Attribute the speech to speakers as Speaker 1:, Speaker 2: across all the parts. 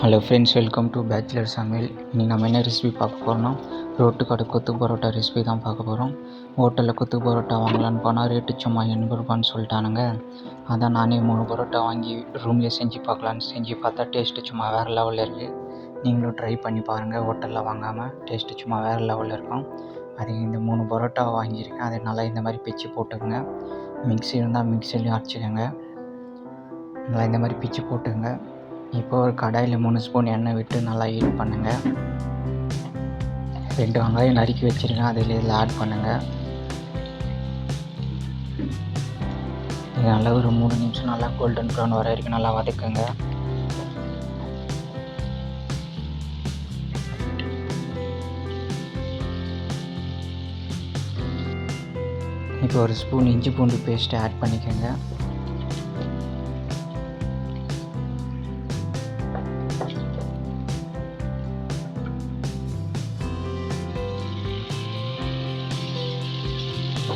Speaker 1: Hello friends, welcome to bachelor சமையல். இன்றைக்கி நம்ம என்ன ரெசிபி பார்க்க போகிறோம்னா, ரோட்டு கடை கொத்து பரோட்டா ரெசிபி தான் பார்க்க போகிறோம். ஹோட்டலில் கொத்து பரோட்டா வாங்கலான்னு போனால் ரேட்டு சும்மா 80 ரூபான்னு சொல்லிட்டானுங்க. அதான் நானே 3 பரோட்டா வாங்கி ரூம்லேயே செஞ்சு பார்க்கலான்னு செஞ்சு பார்த்தா டேஸ்ட்டு சும்மா வேறு லெவலில் இருக்குது. நீங்களும் ட்ரை பண்ணி பாருங்கள். ஹோட்டலில் வாங்காமல் டேஸ்ட்டு சும்மா வேறு லெவலில் இருக்கும். அதுக்கு இந்த 3 பரோட்டா வாங்கியிருக்கேன். அதை நல்லா இந்த மாதிரி பிச்சு போட்டுக்கோங்க. மிக்ஸி இருந்தால் மிக்ஸிலையும் அரைச்சிக்கோங்க. நல்லா இந்த மாதிரி பிச்சு போட்டுக்கோங்க. இப்போ ஒரு கடாயில் 3 ஸ்பூன் எண்ணெய் விட்டு நல்லா ஹீட் பண்ணுங்கள். 2 வெங்காயம் நறுக்கி வச்சுருக்கேன், இதில் ஆட் பண்ணுங்கள். இது நல்லா ஒரு 3 நிமிஷம் நல்லா கோல்டன் ப்ரௌன் வர வரைக்கும் நல்லா வதக்குங்க. இப்போ ஒரு ஸ்பூன் இஞ்சி பூண்டு பேஸ்ட்டு ஆட் பண்ணிக்கோங்க.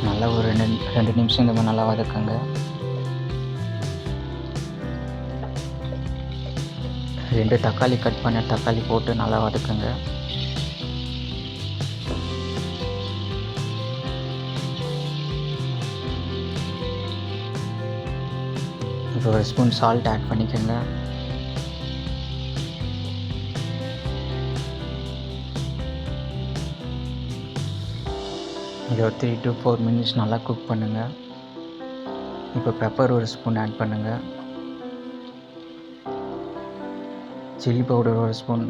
Speaker 1: நல்லா ஒரு 2 நிமிஷம் இந்த மாதிரி நல்லா வதக்குங்க. 2 தக்காளி கட் பண்ண தக்காளி போட்டு நல்லா வதக்குங்க. இப்போ ஒரு ஸ்பூன் சால்ட் ஆட் பண்ணிக்கோங்க. இதை ஒரு 3 to 4 மினிட்ஸ் நல்லா குக் பண்ணுங்கள். இப்போ பெப்பர் ஒரு ஸ்பூன் ஆட் பண்ணுங்கள். சில்லி பவுடர் ஒரு ஸ்பூன்,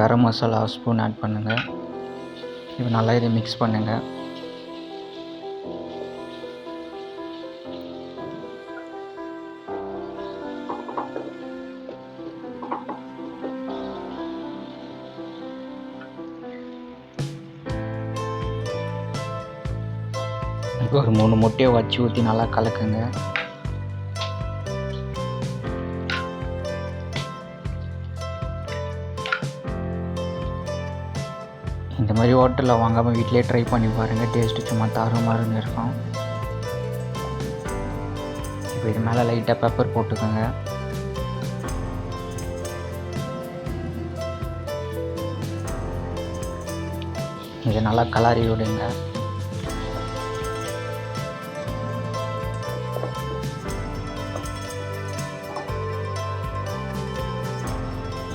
Speaker 1: கரம் மசாலா ஒரு ஸ்பூன் ஆட் பண்ணுங்கள். இப்போ நல்லா இதை மிக்ஸ் பண்ணுங்கள். இப்போ ஒரு 3 முட்டையை வச்சு ஊற்றி நல்லா கலக்குங்க. இந்த மாதிரி ஹோட்டலில் வாங்காமல் வீட்டிலே ட்ரை பண்ணி பாருங்கள். டேஸ்ட்டு சும்மா தாறுமாறுன்னு இருக்கும். இப்போ இது மேலே லைட்டாக பெப்பர் போட்டுக்கோங்க. இதை நல்லா கலரி விடுங்க.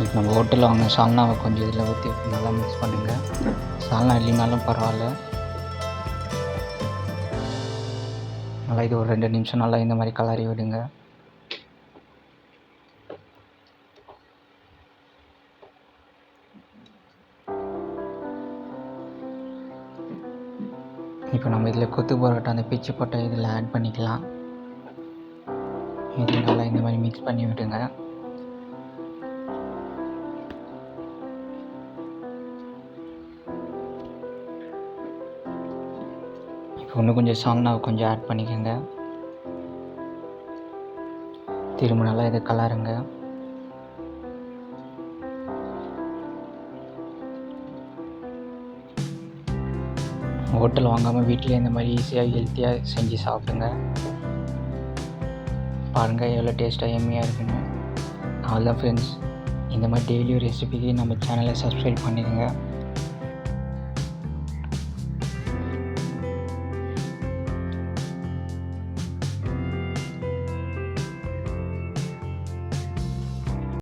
Speaker 1: இப்போ நம்ம ஹோட்டலில் வாங்க சால்னாவை கொஞ்சம் இதில் ஊற்றி நல்லா மிக்ஸ் பண்ணுங்கள். சால்னா இல்லைனாலும் பரவாயில்ல. நல்லா இது ஒரு 2 நிமிஷம் நல்லா இந்த மாதிரி கலரி விடுங்க. இப்போ நம்ம இதில் கொத்து பரோட்டா அந்த பிச்சு போட்ட இதில் ஆட் பண்ணிக்கலாம். இது நல்லா இந்த மாதிரி மிக்ஸ் பண்ணி விடுங்க. இப்போ இன்னும் கொஞ்சம் சால்னாவை கொஞ்சம் ஆட் பண்ணிக்கோங்க. திரும்ப நல்லா இதை கலருங்க. ஹோட்டல் வாங்காமல் வீட்டிலே இந்த மாதிரி ஈஸியாக ஹெல்த்தியாக செஞ்சு சாப்பிடுங்க. பாருங்கள் எவ்வளோ டேஸ்ட்டாக எம்மியாக இருக்குன்னு. அவ்வளோதான் ஃப்ரெண்ட்ஸ். இந்த மாதிரி டெய்லியும் ரெசிபிக்கு நம்ம சேனலை சப்ஸ்கிரைப் பண்ணிடுங்க.